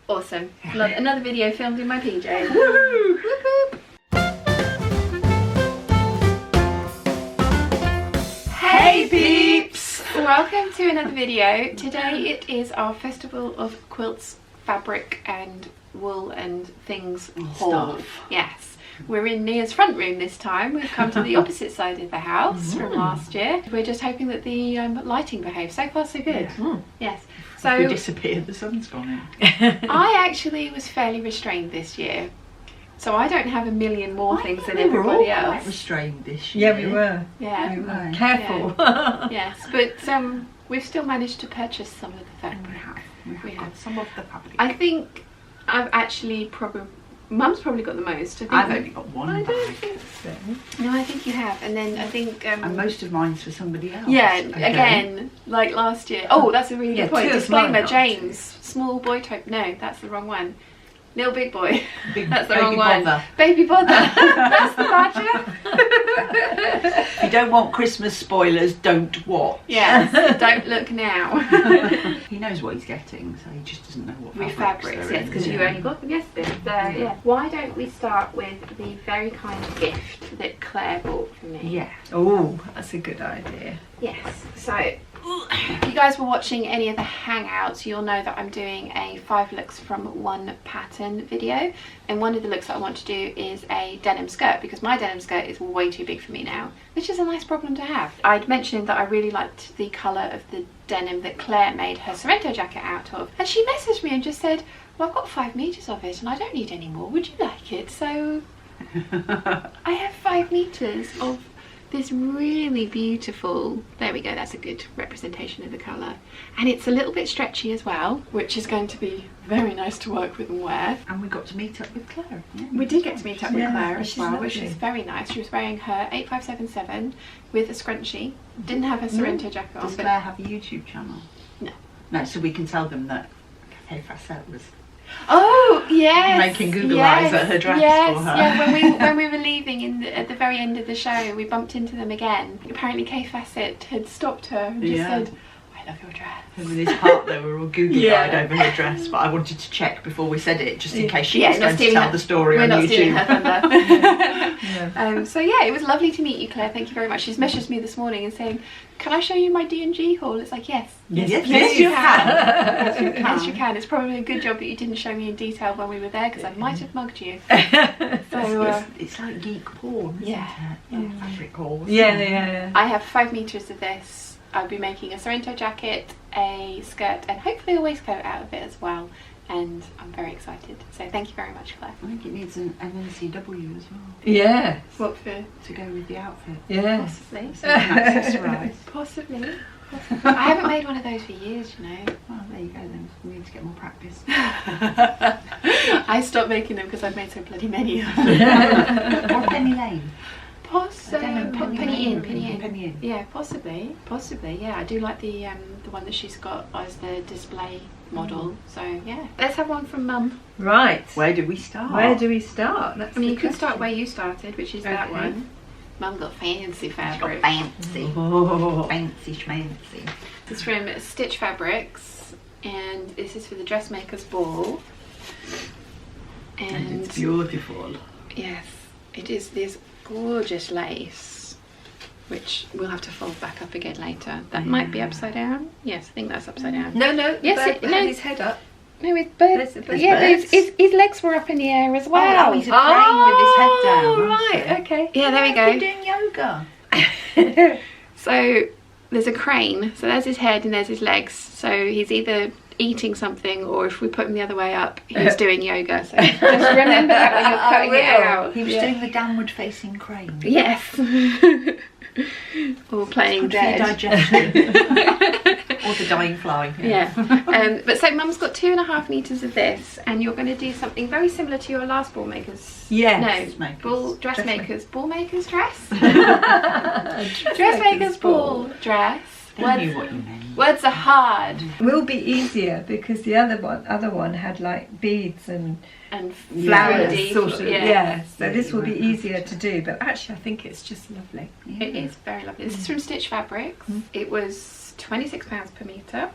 Awesome. Another video filmed in my PJs. Woo! Whoop, whoop. Hey peeps! Welcome to another video. Today it is our Festival of Quilts fabric and wool and things haul. Stuff. Yes. We're in Nia's front room this time. We've come to the opposite side of the house from last year. We're just hoping that the lighting behaves. So far so good. Yeah. Yes. If So we disappeared, the sun's gone in. I actually was fairly restrained this year. So I don't have a million more things than we were all everybody quite else. restrained this year. Yeah, we were. Yeah. We were. Right. Careful. Yes, but we've still managed to purchase some of the fabric. We have some of the fabric. I think I've actually Mum's probably got the most. I've only got one I bag. don't think so. No, I think you have. And then I think... And most of mine's for somebody else. yeah, again, like last year. Oh, that's a really good point. 2 of Disclaimer, mine are James. Small boy type. No, that's the wrong one. Little big boy. Big That's the baby wrong one. bother. Baby bother. That's the badger. If you don't want Christmas spoilers, don't watch. Yes, don't look now. He knows what he's getting, so he just doesn't know what With fabrics fabrics, they're yes, in. because you only got them yesterday. So yeah. Why don't we start with the very kind gift that Claire bought for me? Yeah. Oh, that's a good idea. Yes. So if you guys were watching any of the hangouts, you'll know that I'm doing a 5 looks from one pattern video, and one of the looks that I want to do is a denim skirt, because my denim skirt is way too big for me now, which is a nice problem to have. I'd mentioned that I really liked the colour of the denim that Claire made her Sorrento jacket out of, and she messaged me and just said, well, I've got 5 meters of it and I don't need any more, would you like it? So I have 5 meters of this really beautiful, there we go, that's a good representation of the colour, and it's a little bit stretchy as well, which is going to be very nice to work with and wear. And we got to meet up with Claire. Yeah. We did get to meet up with Yeah, Claire as she's well, which lovely. is very nice. She was wearing her 8577 with a scrunchie, didn't have her Sorrento jacket on, Does but Claire have a YouTube channel? No. No, so we can tell them that Cafe Facette was oh yes, making Google eyes at her dress for her. Yeah, when we were leaving at the very end of the show, we bumped into them again. Apparently Kay Facet had stopped her and just said, I love your dress. And with his partner, we were all Google-eyed over her dress, but I wanted to check before we said it, just in case she was not going to stealing tell her- the story We're on not YouTube. stealing her thunder. Yeah. So yeah, it was lovely to meet you, Claire. Thank you very much. She's messaged me this morning and saying, can I show you my D&G haul? It's like, yes. Yes, Yes, yes, you you can. can. Yes, you can. It's probably a good job that you didn't show me in detail when we were there, because I might have mugged you. So It's like geek porn, isn't yeah. it? Fabric hauls. Yeah. I have 5 meters of this. I'll be making a Sorrento jacket, a skirt, and hopefully a waistcoat out of it as well. And I'm very excited. So thank you very much, Claire. I think it needs an NCW as well Yeah. What for? to go with the outfit. Yes. Possibly. So you can accessorise. Possibly. I haven't made one of those for years, you know. Well, there you go then. We need to get more practice. I stopped making them because I've made so bloody many of them. Or Penny Lane. Penny in. Penny in. Yeah, possibly. Yeah, I do like the one that she's got as the display model. So yeah, let's have one from Mum. Right. Where do we start? Where do we start? That's I mean, the you could start question. where you started, which is that Okay. one. Mum got fancy She's got fabric. fancy. Oh. Fancy schmancy. It's from Stitch Fabrics, and this is for the Dressmaker's Ball. And it's beautiful. Yes, it is this gorgeous lace, which we'll have to fold back up again later. That might be upside down. Yes, I think that's upside down. No, Yes, no, his head up. No, his birds. There's Yeah, birds. his legs were up in the air as well. Oh, he's praying with his head down. Oh, wasn't right, he? okay. Yeah, there we You're go. doing yoga. So there's a crane. So there's his head and there's his legs. So he's either eating something, or if we put him the other way up, he's doing yoga. So just remember that when you're cutting it out. He was doing the downward facing crane. Yes. Or playing Good for your dead. digestion. Or the dying fly. Yeah. But so Mum's got 2.5 meters of this, and you're going to do something very similar to your last ball makers. Yes. No, Dressmakers. ball makers dress. Dressmakers ball dress. They knew what you meant. Words are hard. Will be easier because the other one had like beads and Flowers, flowers, sort of. yeah. Yeah. So Yeah, this you will be won't have easier to. to do. But actually, I think it's just lovely. Yeah. It is very lovely. This is from Stitch Fabrics. It was £26 per metre,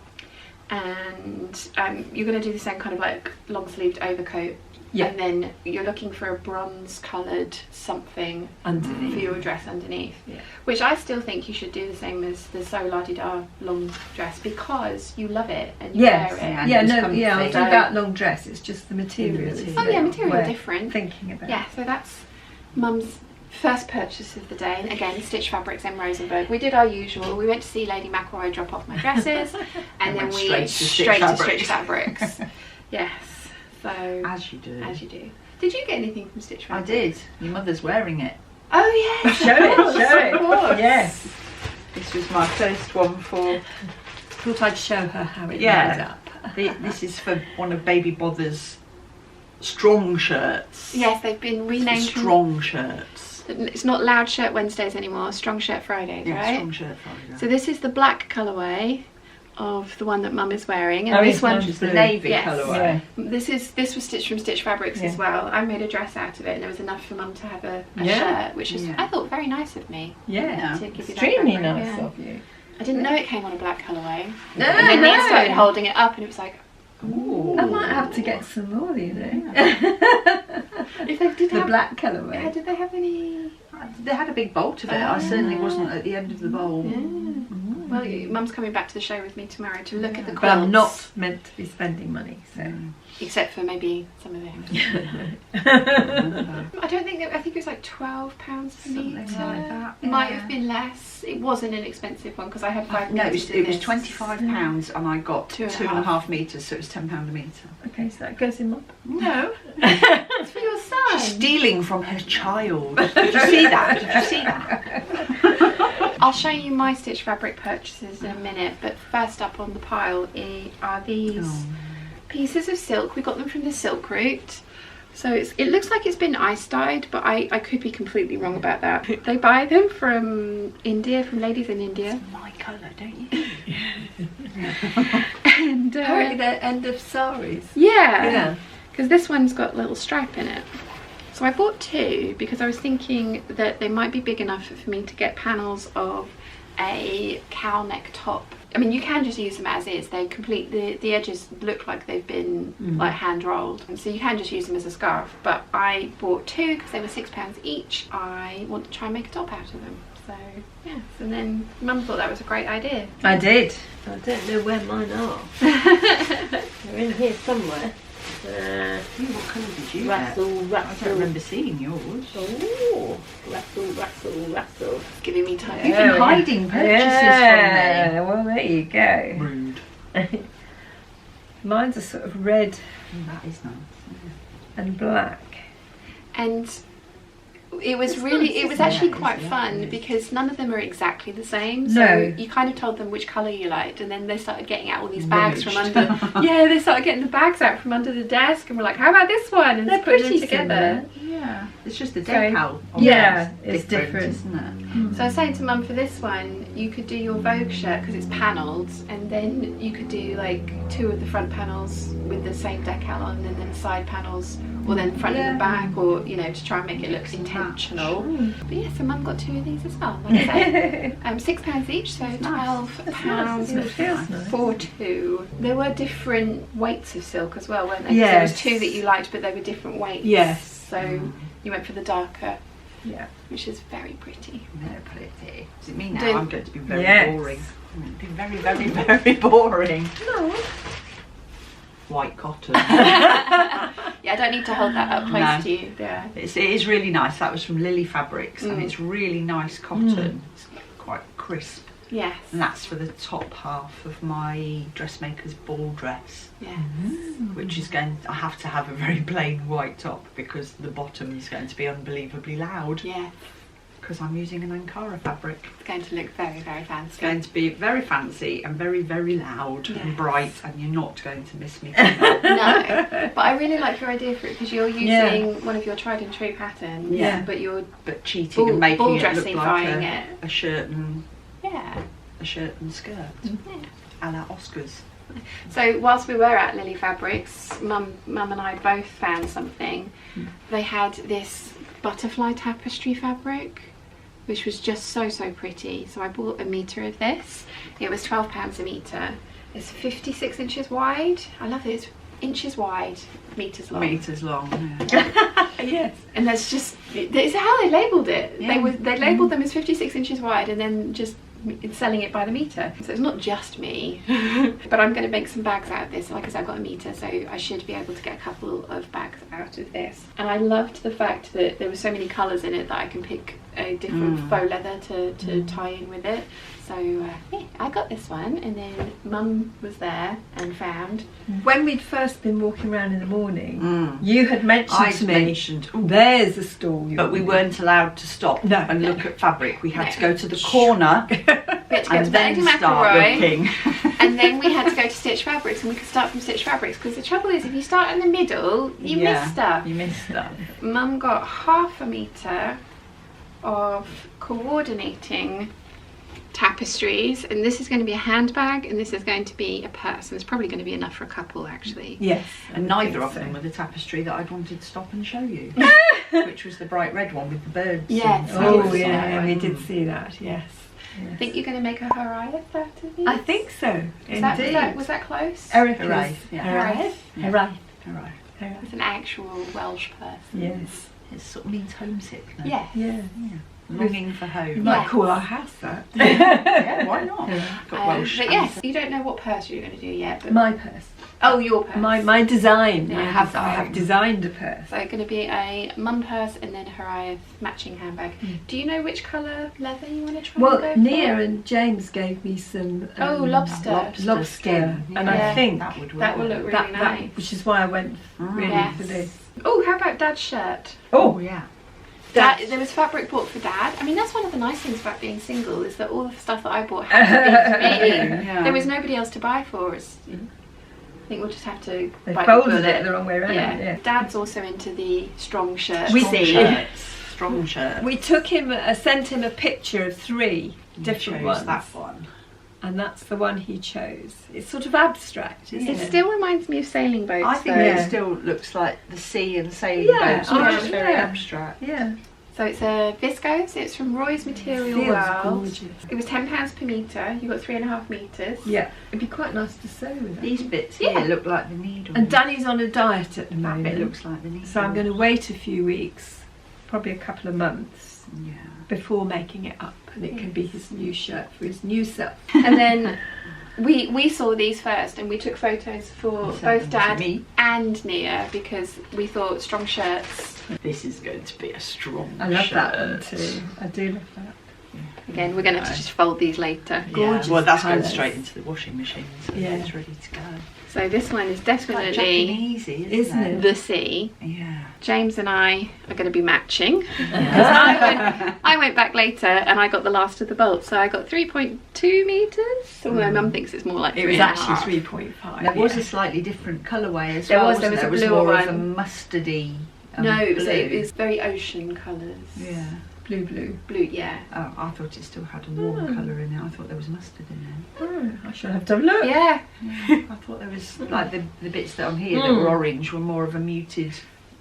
and you're going to do the same kind of like long sleeved overcoat. Yeah. And then you're looking for a bronze coloured something Underneath. for your dress underneath. Yeah. Which I still think you should do the same as the So La Di Da long dress, because you love it and you Yes. wear it. Yeah. Yeah, it's no, comfy. yeah, I'll do So- that long dress. It's just the material. material. Oh yeah, material we're different. Thinking about. Yeah, so that's Mum's first purchase of the day. And again, Stitch Fabrics in Rosenberg. We did our usual. We went to see Lady McElroy drop off my dresses, and then went we straight straight to to Stitch Stitch Fabrics. Yes. So As you do. as you do. Did you get anything from Stitch I Fabrics? did. Your mother's wearing it. Oh yes. Show it, show it. Of course. Yes. This was my first one for. Thought I'd show her how it Yeah. made up. This is for one of Baby Bother's strong shirts. Yes, they've been renamed. from- Strong shirts. It's not Loud Shirt Wednesdays anymore. Strong Shirt Fridays, Yeah, right? strong shirt Friday. So this is the black colourway of the one that Mum is wearing, and Oh, this it's one. nice. Which is the navy Yes. colourway. Yeah. This was stitched from Stitch Fabrics as Yeah. well. I made a dress out of it, and there was enough for Mum to have a Yeah. shirt, which is Yeah. I thought very nice of me Yeah. to give you that Extremely background. nice Yeah. of you. I didn't know it came on a black colourway, No, and then no. Nia started holding it up, and it was like, Ooh. I might have to get some more, you know. if they did The have, black yeah, colourway. did they have any? They had a big bolt of it. I certainly wasn't at the end of the bowl. Yeah. Well, Mum's coming back to the show with me tomorrow to look at the But quilts. I'm not meant to be spending money, so. Except for maybe some of it. I don't think I think it was like £12 per Something metre. like that, Might yeah. have been less. It wasn't an expensive one because I had 5 No, metres. it was of this. £25 and I got 2.5 metres, so it was £10 a metre. Okay, so that goes in my. No. It's for your son. Stealing from her child. Did you see that? Did you see that? I'll show you my Stitch Fabric purchases in a minute, but first up on the pile are these Oh. pieces of silk. We got them from the Silk Route. So it looks like it's been ice dyed, but I could be completely wrong about that. They buy them from India, from ladies in India. My colour, don't you? And Apparently they're end of saris. yeah, because this one's got a little stripe in it. So I bought 2 because I was thinking that they might be big enough for me to get panels of a cowl neck top. I mean, you can just use them as is. They the edges look like they've been like hand rolled, so you can just use them as a scarf. But I bought 2 because they were £6 each. I want to try and make a top out of them. So yes, and then Mum thought that was a great idea. I did. I don't know where mine are. They're in here somewhere. What colour did you Rustle, get? I don't remember seeing yours. Oh, rustle. Giving me time. You've been hiding purchases Yeah, well there you go. from me. Rude. Mine's a sort of red That is nice. and black. And it was actually quite fun because none of them are exactly the same. So No. you kind of told them which colour you liked, and then they started getting out all these bags from under. Yeah, they started getting the bags out from under the desk, and we're like, "How about this one?" And They're putting them pretty together. Yeah, it's just the So- decal. Yeah, it's different. isn't it? So I was saying to Mum, for this one, you could do your Vogue shirt because it's panelled, and then you could do like 2 of the front panels with the same decal on, and then the side panels, or then front and the back, or to try and make it look intentional. But yeah, so Mum got 2 of these as well. Like I say, £6 each, so £12 It feels nice. for 2. There were different weights of silk as well, weren't there? 'Cause Yes. there was 2 that you liked, but they were different weights. Yes. So you went for the darker, Yeah. which is very pretty. Very pretty. Is it me now? Do- I'm going to be very Yes. boring. I'm going to be very, very, very boring. No. White cotton. Yeah, I don't need to hold that up close No. to you. Yeah. It is really nice. That was from Lily Fabrics, and it's really nice cotton. It's quite crisp. Yes. And that's for the top half of my dressmaker's ball dress, Yes. which is I have to have a very plain white top because the bottom is going to be unbelievably loud Yeah. because I'm using an Ankara fabric. It's going to look very, very It's fancy. going to be very fancy and very, very loud Yes. and bright, and you're not going to miss me. No, but I really like your idea for it because you're using Yeah. one of your tried and true patterns. Yeah. But you're But cheating and ball making it look dressifying like it. a shirt and Yeah. skirt, a la Oscars. So whilst we were at Lily Fabrics, Mum and I both found something. They had this butterfly tapestry fabric, which was just so pretty. So I bought a metre of this. It was £12 a metre, It's 56 inches wide. I love it. It's inches wide, meters long. Meters long. Yeah. Yes. And that's just, it's how they labelled it. Yeah. They labelled them as 56 inches wide and then just selling it by the metre. So it's not just me. But I'm going to make some bags out of this. Like I said, I've got a metre, so I should be able to get a couple of bags out of this. And I loved the fact that there were so many colours in it that I can pick a different faux leather to tie in with it. So yeah, I got this one, and then Mum was there and found. When we'd first been walking around in the morning, you had mentioned to me, "Ooh, there's a stall." but we weren't allowed to stop No. and look at fabric. We had to go to the corner We had to go to and then Lady start McElroy, looking. and then we had to go to Stitch Fabrics, and we could start from Stitch Fabrics, because the trouble is, if you start in the middle, you miss stuff. You miss stuff. Mum got half a metre of coordinating tapestries, and this is going to be a handbag, and this is going to be a purse, and it's probably going to be enough for a couple actually. Yes. And neither of them were the tapestry that I wanted to stop and show you, which was the bright red one with the birds. Yes. and- Oh Yes. yeah, we did see that. Yes. I think you're going to make a Horiath out of these? I think so. Was that, Indeed. was that close? Erica's. Hooray, yeah. Horiath? Yeah. Hooray. All right. Hooray. It's an actual Welsh person. Yes. It sort of means homesick. Though. Yeah. Yeah. Yeah. Longing for You home. might Yes. call our house that. Yeah, why not? Yeah. Got Welsh. But yes, you don't know what purse you're going to do yet. But My purse. oh, your purse. My design. Yeah, I have designed a purse. So going to be a mum purse and then Horiath matching handbag. Do you know which colour leather you want to try Well, and go Nia for? and James gave me some. Lobster. Lobster, skin. and Yeah. I think that would work. That will look really that, nice. which is why I went really Yes. for this. Oh, how about Dad's shirt? Oh yeah. Dad, there was fabric bought for Dad. I mean, that's one of the nice things about being single, is that all the stuff that I bought had to be for me. Yeah. There was nobody else to buy for us. I think we'll just have to They bite folded the it bullet. the wrong way around. Yeah. Dad's also into the strong shirt. We Strong see. shirts. Strong shirt. We took him, sent him a picture of 3 different chose ones, that one. and that's the one he chose. It's sort of abstract, isn't It it? still reminds me of sailing boats. I think though. Yeah. it still looks like the sea and sailing Yeah, boats, oh, which is very yeah. abstract. Yeah, So it's a viscose. It's from Roy's Material feels World. gorgeous. It was £10 per metre. You got 3.5 metres. Yeah, it'd be quite nice to sew with that. These bits Yeah. here look like the needle. And Danny's on a diet at the that bit moment, looks like the needle. so I'm going to wait a few weeks, probably a couple of months, Yeah. before making it up, and it can be his new shirt for his new self. And then we saw these first, and we took photos for Sent both them to Dad me. and Nia, because we thought strong shirts. This is going to be a strong I love shirt. that one too. I do love that. Again, we're going to have to just fold these later. Gorgeous Well, that's going colours. straight into the washing machine, so Yeah. it's ready to go. So this one is It's quite definitely Japanesey, Isn't it? the sea. Yeah. James and I are going to be matching. Because I went back later and I got the last of the bolts, so I got 3.2 metres. Although Mum thinks it's more like It was 3.5. actually 3.5. There was a slightly different colourway as There well. was, there wasn't was a It was bluer more of a one. mustardy. No, it blue. was very ocean colours. Yeah. blue. Blue, yeah. Oh, I thought it still had a warm colour in it. I thought there was mustard in it. Oh, I shall have to have a look. Yeah. I thought there was like the bits that on here that were orange were more of a muted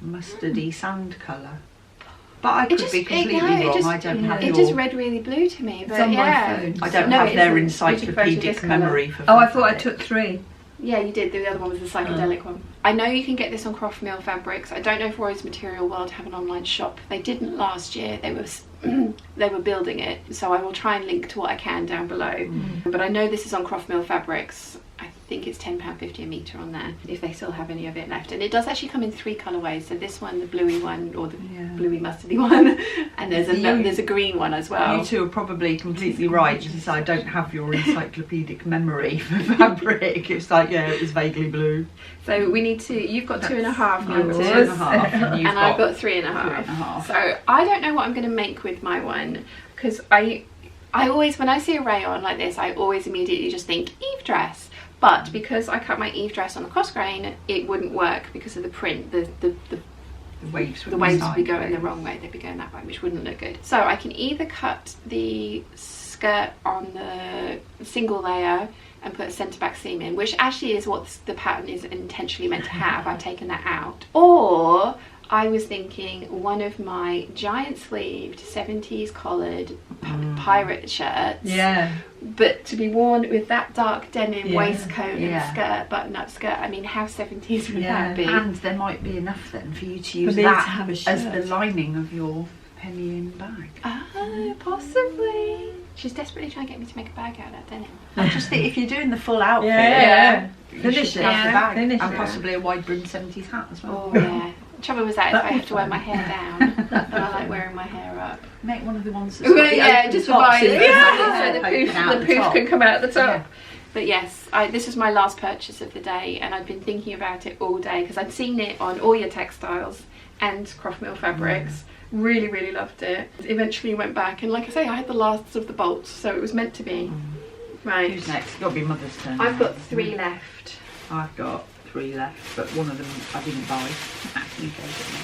mustardy sand colour. But I could be completely wrong. I don't have It your. just read really blue to me, but It's on yeah. my phone. I don't No, have it their isn't. You took a photo of this encyclopedic colour. memory for. Oh, I thought I fabric. took 3. Yeah, you did. The other one was the psychedelic one. I know you can get this on Croft Mill Fabrics. I don't know if Roy's Material World have an online shop. They didn't last year. They were they were building it, so I will try and link to what I can down below. But I know this is on Croft Mill Fabrics. I think it's £10.50 a metre on there, if they still have any of it left. And it does actually come in 3 colourways. So this one, the bluey one, or the bluey mustardy one, and there's a green one as well. You two are probably completely right, since I don't have your encyclopedic memory for fabric. It's like, yeah, it was vaguely blue. So we need to. You've got 2.5 yours. metres. 2.5, and you've And I've got 3.5. 3.5. So I don't know what I'm going to make with my one, because I always, when I see a rayon like this, I always immediately just think Eve dress. But because I cut my Eve dress on the cross grain, it wouldn't work because of the print. The waves would be going the wrong way. They'd be going that way, which wouldn't look good. So I can either cut the skirt on the single layer and put a centre back seam in, which actually is what the pattern is intentionally meant to have. I've taken that out. Or I was thinking one of my giant sleeved 70s collared pirate shirts. Yeah. But to be worn with that dark denim Yeah. waistcoat and skirt, button-up skirt, I mean, how 70s would that be? And there might be enough then for you to use me to that have a as shirt. the lining of your penny in bag. Oh, possibly. She's desperately trying to get me to make a bag out of that denim. I just think if you're doing the full outfit, Yeah. you Finish should it. have the bag Finish and it. possibly a wide brimmed 70s hat as well. Oh, yeah. The trouble was that is That'd I be have to wear fun. my hair down. And I like wearing my hair up. Make one of the ones that's Well, got the yeah, open just top, wide. so you can Yeah. have So it poking out the poof top. can come out the top. Yeah. But yes, this is my last purchase of the day, and I've been thinking about it all day because I'd seen it on all your textiles and Croft Mill Fabrics. Really, really loved it. Eventually went back, and like I say, I had the last of the bolts, so it was meant to be. Right. Who's next? Got to be Mother's turn. I've got 3 left. I've got 3 left, but one of them I didn't buy. You gave it me.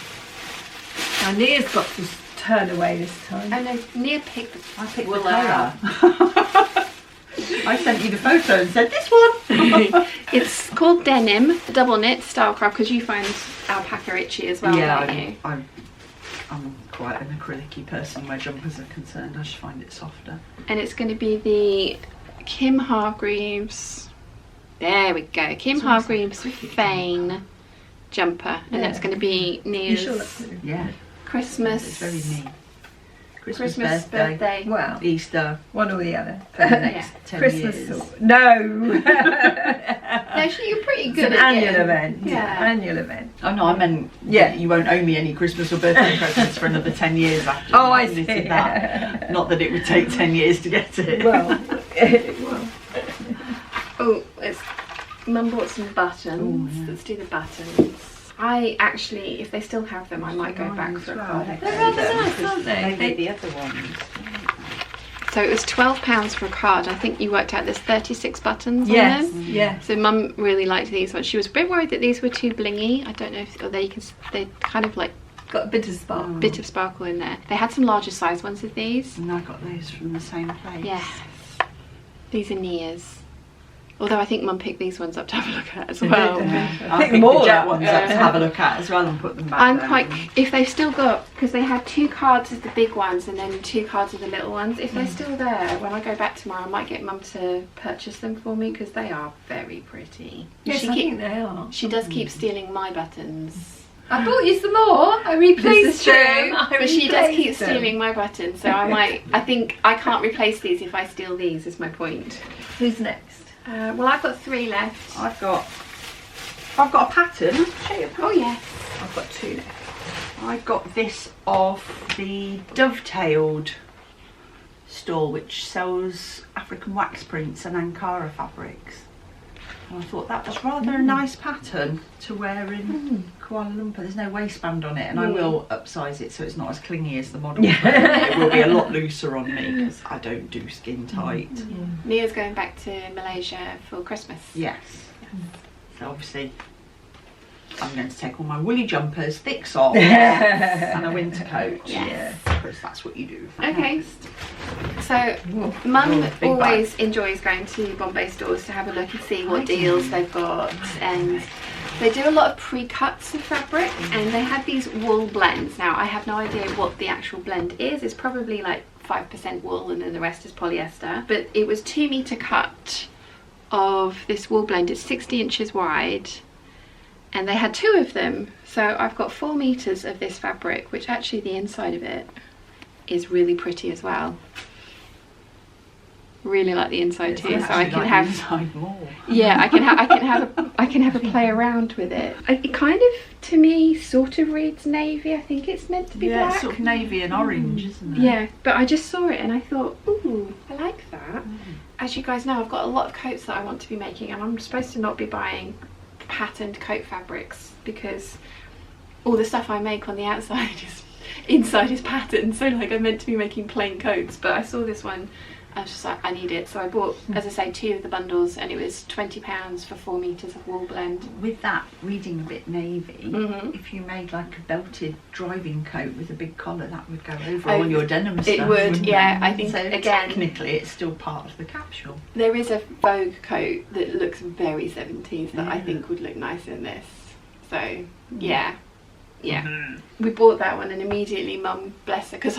Now Nia's got to turn away this time. Oh no, Nia picked the I picked wool the out. colour. I sent you the photo and said this one. It's called denim, double knit style craft, because you find alpaca itchy as well, Yeah, don't you? I'm quite an acrylic-y person where jumpers are concerned. I just find it softer. And it's going to be the Kim Hargreaves. There we go, Kim Hargreaves Fane jumper, and that's going to be You Nia's sure that's it? Yeah, Christmas. it's very me. Christmas birthday. Well, Easter, one or the other. for the next 10 Christmas. years. No. No, actually, you're pretty It's good an at annual it. event. Yeah. Annual event. Oh no, I meant Yeah. you won't owe me any Christmas or birthday presents for another 10 years after Oh, I you've see. knitted that. Not that it would take 10 years to get it. Well, well. Oh, Mum bought some buttons. Oh, yeah. Let's do the buttons. I actually, if they still have them, I might go back for a card. They're rather nice, aren't They they? made the other ones. So it was £12 for a card. I think you worked out there's 36 buttons Yes, on them. yes. So Mum really liked these ones. She was a bit worried that these were too blingy. I don't know if they kind of like Got a bit of spark. bit of sparkle in there. They had some larger size ones of these. And I got those from the same place. Yes. These are Nia's. Although I think Mum picked these ones up to have a look at as well. Yeah. I I think picked more the jet up, ones yeah. up to have a look at as well and put them back I'm there. quite, if they've still got, because they had 2 cards of the big ones and then 2 cards of the little ones. If they're still there, when I go back tomorrow, I might get Mum to purchase them for me because they are very pretty. Yes, she I keep- think they are. She does keep stealing my buttons. I bought you some more. I replaced This is true, them. I but she does keep replaced them. stealing my buttons, so I think I can't replace these if I steal these, is my point. Who's next? Well, I've got 3 left. I've got a pattern. Oh yes. I've got 2 left. I got this off the Dovetailed store, which sells African wax prints and Ankara fabrics. And I thought that was rather a nice pattern to wear in Kuala Lumpur. There's no waistband on it, and I will upsize it so it's not as clingy as the model. But it will be a lot looser on me because I don't do skin tight. Nia's going back to Malaysia for Christmas. Yes. So obviously I'm going to take all my woolly jumpers, thick socks and a winter coat. Yes. Because that's what you do. Okay. So Mum Oh, big always enjoys going to Bombay stores to have a look and see what deals they've got, and they do a lot of pre-cuts of fabric, and they had these wool blends. Now I have no idea what the actual blend is. It's probably like 5% wool and then the rest is polyester, but it was 2 meter cut of this wool blend. It's 60 inches wide, and they had 2 of them. So I've got 4 meters of this fabric, which actually the inside of it is really pretty as well. Really like the inside too, so I can have inside more. yeah, I can have a play around with it. It kind of, to me, sort of reads navy. I think it's meant to be Yeah, black. it's sort of navy and orange, isn't it? Yeah, but I just saw it and I thought, ooh, I like that. As you guys know, I've got a lot of coats that I want to be making, and I'm supposed to not be buying patterned coat fabrics because all the stuff I make on the outside is inside is patterned. So like I'm meant to be making plain coats, but I saw this one. I was just like, I need it. So I bought, as I say, 2 of the bundles, and it was £20 for 4 meters of wool blend. With that reading a bit navy, Mhm. if you made like a belted driving coat with a big collar, that would go over Oh, all your denim stuff. it would, wouldn't yeah, it? I think, so. again- Technically, it's still part of the capsule. There is a Vogue coat that looks very 70s that I Yeah. think would look nice in this. So yeah, Yeah, we bought that one, and immediately Mum, bless her, because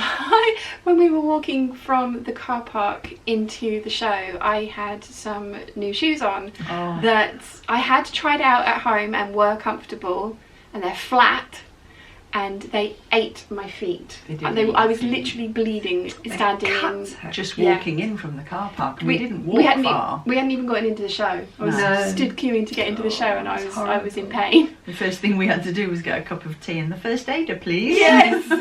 when we were walking from the car park into the show, I had some new shoes on that I had tried out at home and were comfortable, and they're flat, and they ate my feet. I was literally bleeding standing in. Just walking in from the car park. We didn't walk far. We hadn't even gotten into the show. I was stood queuing to get into the show, and I was in pain. The first thing we had to do was get a cup of tea and the first aider, please. Yes. So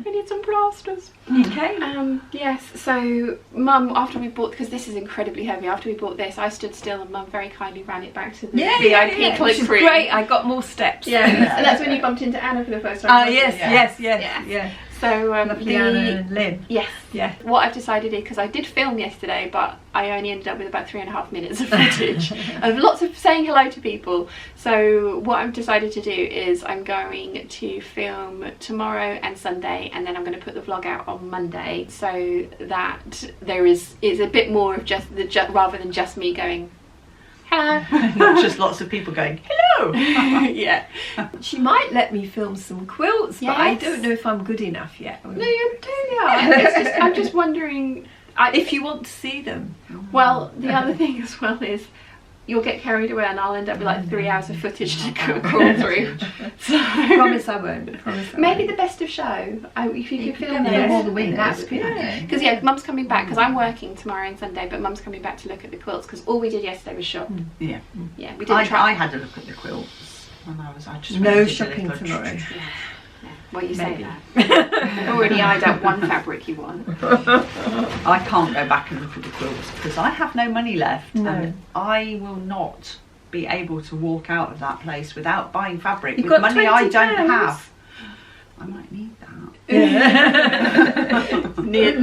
we need some plasters. Okay. Yes. So Mum, after we bought, because this is incredibly heavy, after we bought this, I stood still, and Mum very kindly ran it back to the VIP cloakroom. Which is great. I got more steps. Yeah. And that's when you bumped into Anna for the first time. Yes. So Lovely Anna and Lynn. Yes. Yeah. What I've decided is, because I did film yesterday, but I only ended up with about 3.5 minutes of footage of lots of saying hello to people. So what I've decided to do is I'm going to film tomorrow and Sunday, and then I'm going to put the vlog out on Monday, so that it's a bit more of just rather than just me going hello. Not just lots of people going hello. Yeah. She might let me film some quilts, but I don't know if I'm good enough yet. No, you totally are. I'm just wondering if you want to see them. Well, the other thing as well is you'll get carried away, and I'll end up with like 3 hours of footage to crawl through. So Promise I won't. Maybe the best of show. If you could film all the winners. that would be nice. Because Mum's coming back, because I'm working tomorrow and Sunday, but Mum's coming back to look at the quilts, because all we did yesterday was shop. Yeah. Yeah, we didn't try. I had a look at the quilts, and I just no shopping tomorrow. Yeah. Well, you say that. I've already eyed up one fabric you want. I can't go back and look at the quilts because I have no money left, and I will not be able to walk out of that place without buying fabric with money I don't have. I might need that. Near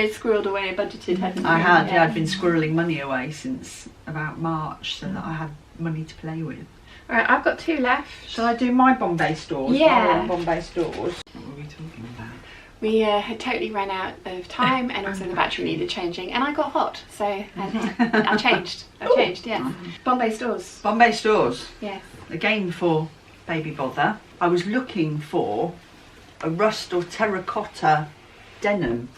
squirreled away, budgeted, hadn't you? I had, I'd been squirreling money away since about March, so that I had money to play with. Alright, I've got 2 left. Shall I do my Bombay stores? Yeah. Bombay stores. What were we talking about? We had totally ran out of time, and also the battery needed changing, and I got hot, so I changed. Yeah. Bombay stores. Bombay stores. Yes. Again for baby bother. I was looking for a rust or terracotta denim,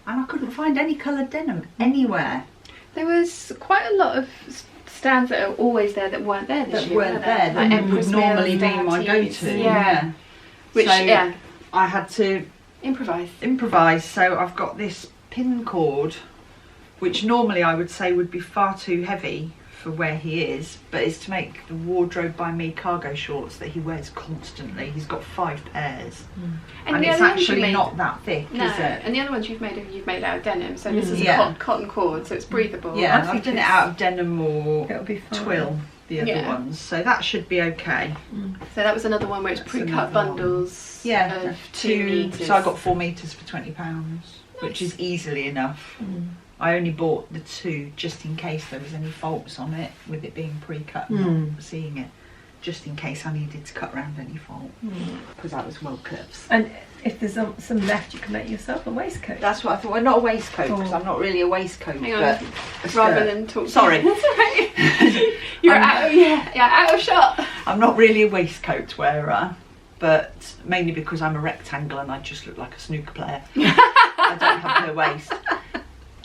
and I couldn't find any coloured denim anywhere. There was quite a lot of stands that are always there that weren't there this year. That would normally be my go-to. Yeah. Which, I had to improvise. So I've got this pin cord, which normally I would say would be far too heavy for where he is, but it's to make the wardrobe by me cargo shorts that he wears constantly. He's got 5 pairs, and it's actually not that thick, is it? And the other ones you've made out of denim, so this is cotton cord, so it's breathable. Yeah, I've done it out of denim or twill, the other Yeah. ones, so that should be okay. So that was another one where it's pre-cut bundles. Yeah, of 2 meters. So I got 4 meters for £20, which is easily enough. I only bought the 2 just in case there was any faults on it with it being pre-cut and not seeing it, just in case I needed to cut around any fault, because that was well clips. And if there's some left, you can make yourself a waistcoat. That's what I thought. Well, not a waistcoat, because I'm not really a waistcoat. Hang on, but rather than talk. Sorry. That's alright. You're out of shot. I'm not really a waistcoat wearer, but mainly because I'm a rectangle and I just look like a snooker player. I don't have no waist.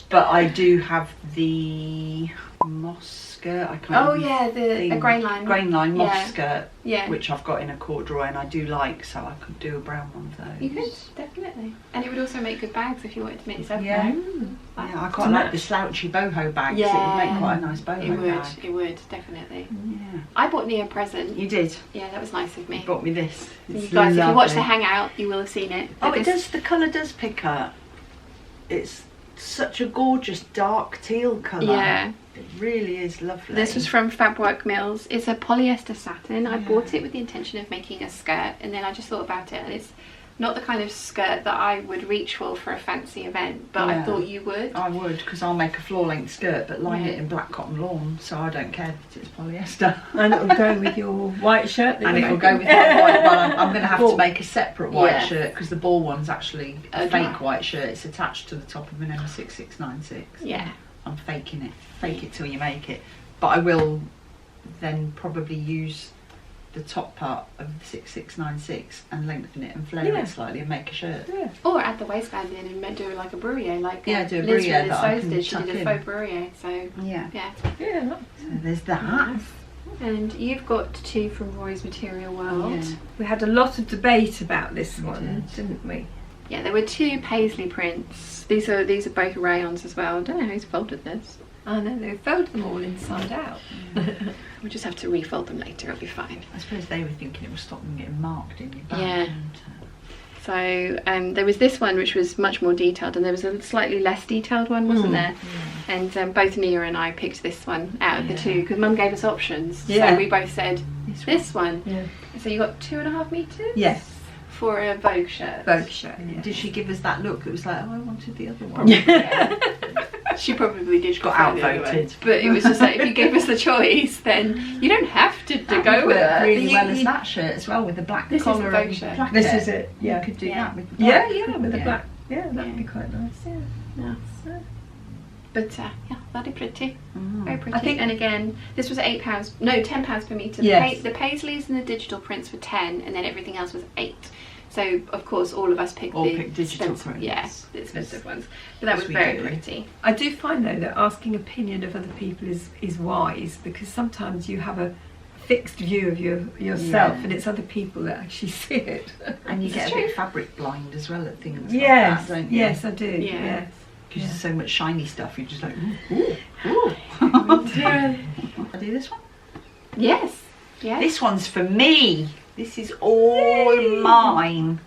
But I do have the moss skirt. The grain line. Moss skirt, Yeah. which I've got in a corduroy and I do like, so I could do a brown one of those. You could, definitely. And it would also make good bags if you wanted to make yourself a Yeah. bag. Yeah, I quite like the slouchy boho bags. It would make quite a nice boho bag. It would, definitely. Yeah. I bought Nia a present. You did? Yeah, that was nice of me. You bought me this. You It's guys, if you lovely. watch the hangout, you will have seen it. Oh, it does. The colour does pick up. It's such a gorgeous dark teal colour. Yeah. It really is lovely. This was from Fabwork Mills. It's a polyester satin. I bought it with the intention of making a skirt, and then I just thought about it, and it's not the kind of skirt that I would reach for a fancy event, but I thought you would. I would, because I'll make a floor-length skirt but line it in black cotton lawn, so I don't care that it's polyester. And it'll go with your white shirt. And it'll go with my white one. I'm going to have to make a separate white shirt, because the ball one's actually a fake white shirt. It's attached to the top of an M6696. Yeah. I'm faking it. Fake it till you make it. But I will then probably use the top part of the 6696 and lengthen it and flare it slightly and make a shirt. Yeah. Or add the waistband in and do like a brûlée, like do a Liz brûlée that I Rose can did. She tuck did a in. faux brûlée, so Yeah. yeah. Yeah. So there's that. Nice. And you've got 2 from Roy's Material World. Yeah. We had a lot of debate about this We one, did. didn't we? Yeah, there were 2 paisley prints. These are both rayons as well. I don't know who's folded this. I know, they fold them all inside out. We'll just have to refold them later, it'll be fine. I suppose they were thinking it was stopping getting marked in your bag. Yeah. So there was this one which was much more detailed, and there was a slightly less detailed one, wasn't there? Yeah. And both Nia and I picked this one out of the 2 because Mum gave us options. Yeah. So we both said this one. Yeah. So you got 2.5 metres? Yes. For a Vogue shirt. Vogue shirt. And Yeah. did she give us that look that was like, oh, I wanted the other one? Yeah. She probably did. Got prefer the other outvoted. one. But it was just like, if you gave us the choice, then you don't have to go with it. really You- well as you- that shirt as well with the black This is collar the Vogue and shirt. placket. This is it. Yeah. You could do Yeah. that with the black. Yeah, with the Yeah. black. Yeah, that'd Yeah. be quite nice. Yeah. Yeah. But yeah, very pretty. Mm. Very pretty. I think- and again, this was £8, no, £10 per metre. Yes. The paisleys and the digital prints were 10, and then everything else was 8. So of course, all of us picked All the picked digital expensive, prints. yeah, the expensive ones. But that was Yes, we very do. pretty. I do find though that asking opinion of other people is wise, because sometimes you have a fixed view of yourself, Yeah. and it's other people that actually see it. And you This get is a bit true. fabric blind as well at things Yes, like that, don't you? yes, I do. Yeah. Yes. Because Yeah. there's so much shiny stuff, you're just like, ooh, ooh. Yeah. I do this one? Yes. Yeah. This one's for me. This is all Yay. mine.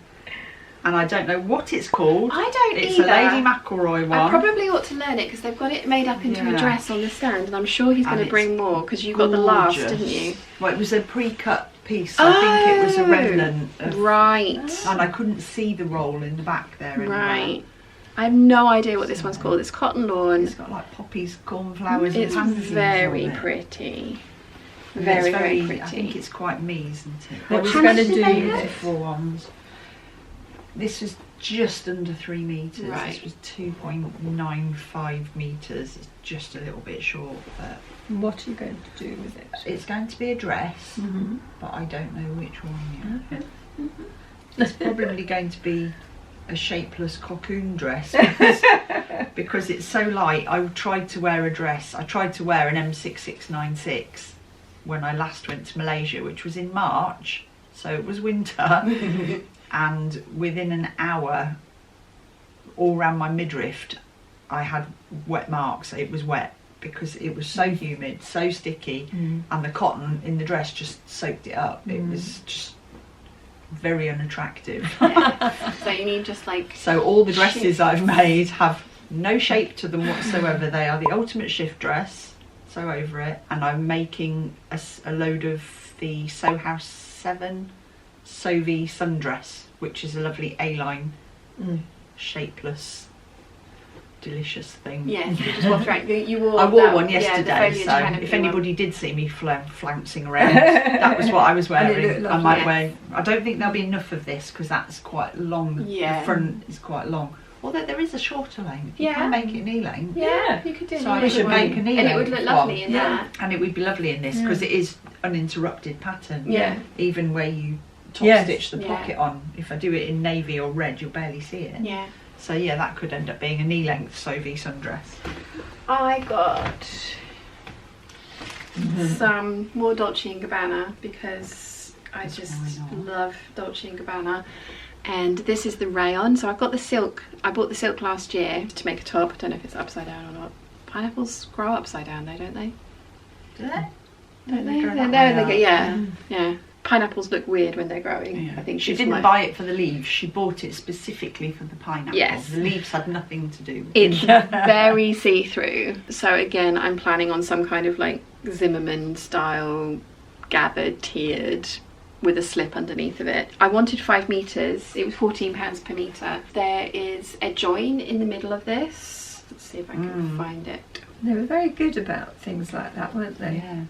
And I don't know what it's called. I don't It's either. a Lady McElroy one. I probably ought to learn it because they've got it made up into a Yeah. dress on the stand, and I'm sure he's And going to it's bring more because you got the last, gorgeous. didn't you? Well, it was a pre-cut piece. I think it was a Oh, remnant of, Right. and I couldn't see the roll in the back there anymore. Right. I have no idea what this one's called. It's cotton lawn. It's got like poppies, cornflowers, It's and pansies very on it. pretty. And Very, it's very I pretty. think it's quite me, isn't it? What There you was gonna did they do? have? beautiful ones. This was just under 3 metres. Right. This was 2.95 metres. It's just a little bit short, but What are you going to do with it? it's going to be a dress, Mm-hmm. but I don't know which one yet. Okay. It's probably going to be a shapeless cocoon dress because it's so light. I tried to wear a dress. I tried to wear an M6696 when I last went to Malaysia, which was in March, so it was winter. And within an hour, all around my midriff, I had wet marks. It was wet because it was so humid, so sticky, and the cotton in the dress just soaked it up. It was just very unattractive. Yeah. So you need just like. So all the dresses I've made have no shape to them whatsoever. They are the ultimate shift dress, so over it. And I'm making a load of the Sew House 7 Sovi sundress, which is a lovely A-line, shapeless, delicious thing. Yes, you just walked around. You wore. I wore that, one yeah, the yesterday, foliage so canopy if one. anybody did see me flouncing around, that was what I was And it wearing. looked I might lovely. wear. I don't think there'll be enough of this because that's quite long. Yeah. The front is quite long. Although there is a shorter length. You Yeah. can make it knee length. Yeah, you could do. So I knee should length make a one. knee and it would length look lovely one. in that. And it would be lovely in this because it is uninterrupted pattern. Yeah. Even where you top Yes. stitch the Yeah. pocket on. If I do it in navy or red, you'll barely see it. Yeah. So yeah, that could end up being a knee length Sovi sundress. I got some more Dolce & Gabbana because I just why not? love Dolce & Gabbana. And this is the rayon. So I've got the silk. I bought the silk last year to make a top. I don't know if it's upside down or not. Pineapples grow upside down though, don't they? Do they? Don't they? grow No, that way they up. go, yeah. Yeah. Pineapples look weird when they're growing. Yeah. I think She it's didn't my- buy it for the leaves. She bought it specifically for the pineapple. Yes. The leaves had nothing to do with it. It's very see-through. So again, I'm planning on some kind of like Zimmerman style gathered, tiered with a slip underneath of it. I wanted 5 meters. It was £14 per meter. There is a join in the middle of this. Let's see if I can find it. They were very good about things like that, weren't they? Yeah.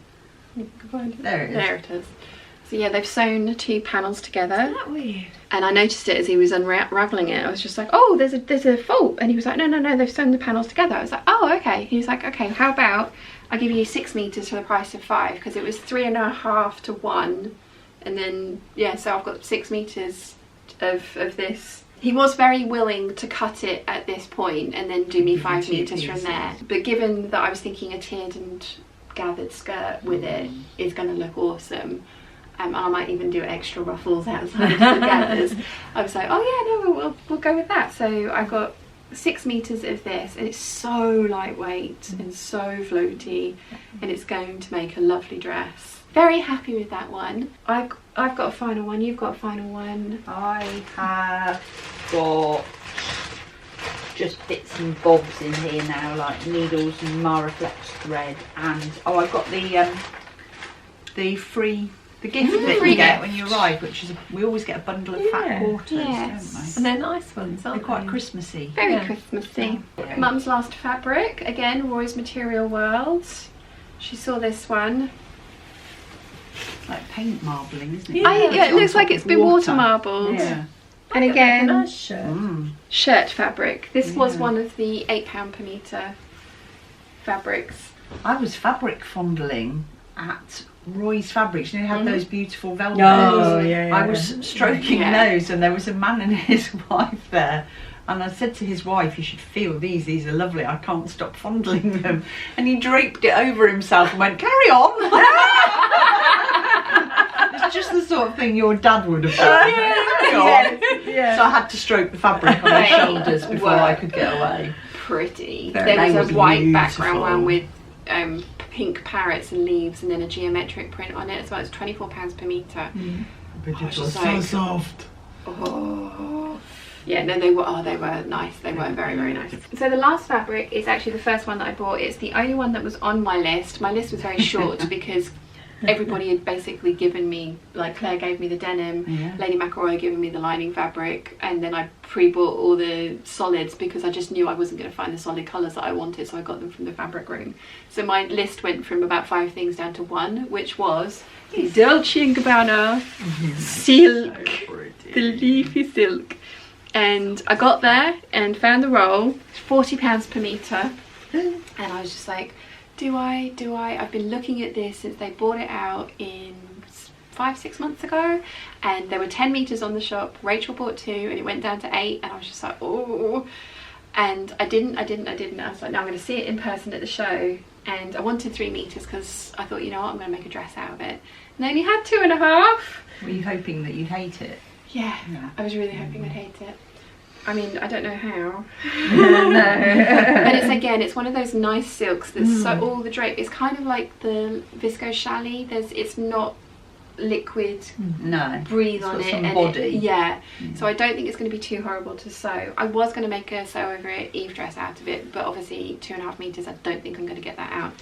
You can find it. There it is. There it is. So yeah, they've sewn 2 panels together. Isn't that weird? And I noticed it as he was unraveling it. I was just like, oh, there's a fault. And he was like, no, they've sewn the panels together. I was like, oh, okay. He was like, okay, how about I give you 6 meters for the price of 5, because it was 3.5 to 1 And then yeah, so I've got 6 meters of this. He was very willing to cut it at this point and then do me 5 meters from there. But given that I was thinking a tiered and gathered skirt with it is going to look awesome, and I might even do extra ruffles outside of the gathers, I was like, oh yeah, no, we'll go with that. So I got 6 meters of this, and it's so lightweight and so floaty, and it's going to make a lovely dress. Very happy with that one. I've got a final one. You've got a final one. I have got just bits and bobs in here now, like needles and Maraflex thread, and I've got the gift that you get when you arrive, which is we always get a bundle of fat quarters, don't we? And they're nice ones, aren't They're quite Christmassy. Very Christmassy. Yeah. Mum's last fabric, again, Roy's Material World. She saw this one. It's like paint marbling, isn't it? Yeah, it looks like it's been water marbled. Yeah. And again, nice shirt. shirt fabric. This was one of the £8 per metre fabrics. I was fabric fondling at Roy's Fabrics. You know, they had those beautiful velvets. Oh, yeah. I was stroking those, and there was a man and his wife there. And I said to his wife, you should feel these are lovely, I can't stop fondling them. And he draped it over himself and went, carry on. It's just the sort of thing your dad would have done. Carry on. Yeah. So I had to stroke the fabric on his shoulders before I could get away. Pretty. Very There was a white beautiful background one with pink parrots and leaves, and then a geometric print on it as well. It's £24 per metre. But it was so soft. Oh. Yeah, no, they were nice. They were very, very nice. So the last fabric is actually the first one that I bought. It's the only one that was on my list. My list was very short because everybody had basically given me, like Claire gave me the denim, Lady McElroy had given me the lining fabric, and then I pre-bought all the solids because I just knew I wasn't going to find the solid colours that I wanted, so I got them from the fabric room. So my list went from about 5 things down to 1, which was the Dolce & Gabbana silk, the leafy silk. And I got there and found the roll. It's £40 per metre, and I was just like, do I? I've been looking at this since they brought it out in 5-6 months ago, and there were 10 metres on the shop. Rachel bought 2 and it went down to 8, and I was just like, oh. And I didn't. I was like, no, I'm going to see it in person at the show. And I wanted 3 metres because I thought, you know what, I'm going to make a dress out of it. And I only had 2.5. Were you hoping that you'd hate it? Yeah, I was really hoping I'd hate it. I mean, I don't know how. No. But it's one of those nice silks that's so all the drape. It's kind of like the viscose challis. It's not liquid. No. Breathe on it. Some body. So I don't think it's going to be too horrible to sew. I was going to make a sew over it Eve dress out of it, but obviously 2.5 metres. I don't think I'm going to get that out.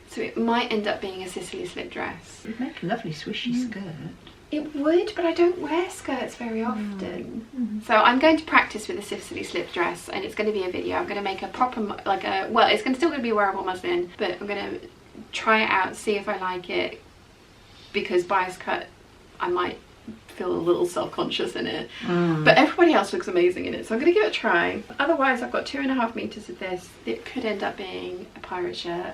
So it might end up being a Sicily slip dress. It'd make a lovely swishy skirt. It would, but I don't wear skirts very often. So I'm going to practice with a Sicily slip dress, and it's going to be a video. I'm going to make a proper, it's still going to be wearable muslin, but I'm going to try it out, see if I like it, because bias cut, I might feel a little self-conscious in it. But everybody else looks amazing in it, so I'm going to give it a try. Otherwise, I've got 2.5 metres of this. It could end up being a pirate shirt.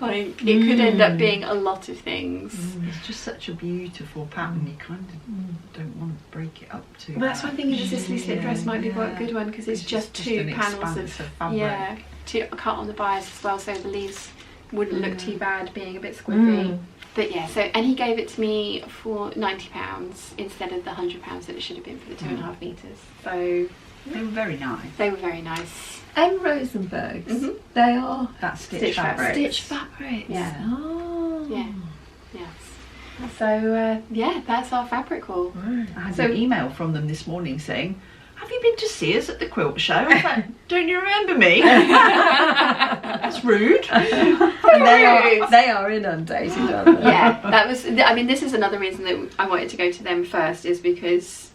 It could end up being a lot of things. It's just such a beautiful pattern. You kind of don't want to break it up too much. Well, that's one thing. The Sicily slip dress might be quite a good one because it's just 2 panels of fabric. Cut on the bias as well, so the leaves wouldn't look too bad being a bit squiffy. But yeah, and he gave it to me for £90 instead of the £100 that it should have been for the 2.5 metres. So they were very nice. They were very nice. And Rosenbergs, they are that stitch fabric. Stitch fabrics. Yeah. Oh. Yeah. Yes. So that's our fabric haul. I had an email from them this morning saying, have you been to see us at the quilt show? I was like, don't you remember me? That's rude. And they are inundated, aren't they? Yeah, this is another reason that I wanted to go to them first, is because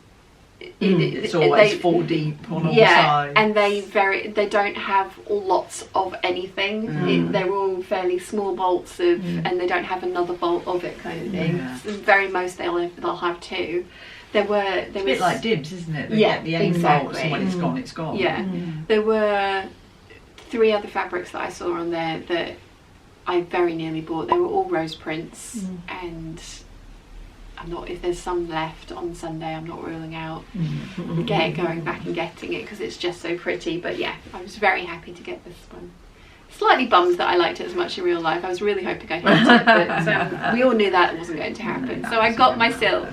it's always 4 deep on all sides. And they don't have lots of anything. They're all fairly small bolts and they don't have another bolt of it kind of thing. Very most they'll have 2. There was a bit like dibs, isn't it? They get the end bolts, and when it's gone, it's gone. Yeah. There were 3 other fabrics that I saw on there that I very nearly bought. They were all rose prints, and if there's some left on Sunday, I'm not ruling out going back and getting it because it's just so pretty. But yeah, I was very happy to get this one. Slightly bummed that I liked it as much in real life. I was really hoping I hated it, but we all knew that wasn't going to happen. So I got my silk.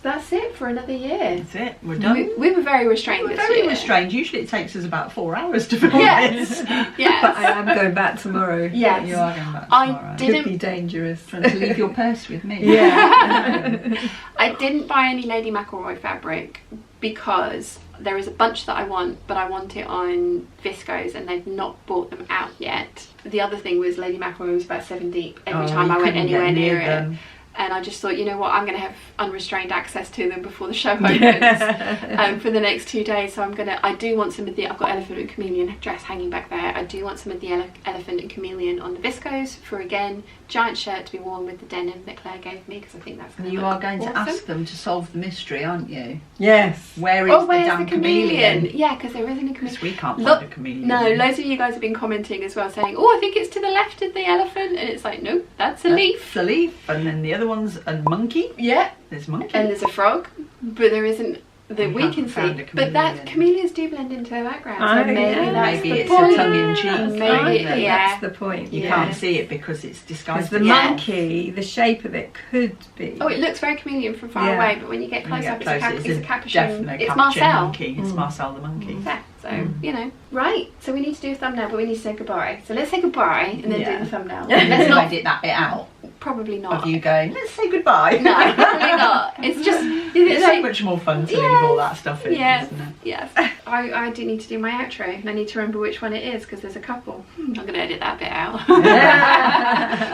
That's it for another year. That's it. We're done. We were very restrained this year. Restrained. Usually it takes us about 4 hours to film this. Yes. But I am going back tomorrow. Yes. You are going back tomorrow. Could be dangerous. Trying to leave your purse with me. Yeah. I didn't buy any Lady McElroy fabric because there is a bunch that I want, but I want it on viscose and they've not brought them out yet. The other thing was Lady McElroy was about 7 deep every time I went anywhere near it. And I just thought, you know what, I'm going to have unrestrained access to them before the show opens for the next 2 days. So I do want some of the, I've got Elephant and Chameleon dress hanging back there. I do want some of the Elephant and Chameleon on the viscose for, again, giant shirt to be worn with the denim that Claire gave me because I think that's going to look You are going awesome. to ask them to solve the mystery, aren't you? Yes. Where's the damn chameleon? Yeah, because there isn't a chameleon. We can't find a chameleon. No, loads of you guys have been commenting as well saying, oh, I think it's to the left of the elephant. And it's like, nope, that's a leaf. It's a leaf. And then the other one's a monkey. Yeah. There's monkey. And there's a frog, but there isn't that we can see. But that chameleons do blend into the background. So maybe it's point. a tongue in cheek. Maybe that's the point. You can't see it because it's disguised. The monkey, the shape of it could be. Oh, it looks very chameleon from far away, but when you get close up, it's a capuchin. It's Marcel. Marcel. It's Marcel the monkey. Yeah. So, you know. Right, so we need to do a thumbnail, but we need to say goodbye. So let's say goodbye and then do the thumbnail. Let's not edit that bit out. Probably not. Of you going, let's say goodbye. No, probably not. It's just... It's so much more fun to leave all that stuff in, isn't it? Yes. I do need to do my outro and I need to remember which one it is because there's a couple. I'm going to edit that bit out.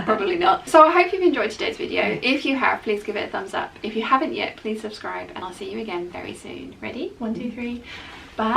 Probably not. So I hope you've enjoyed today's video. If you have, please give it a thumbs up. If you haven't yet, please subscribe and I'll see you again very soon. Ready? 1, 2, 3. Bye!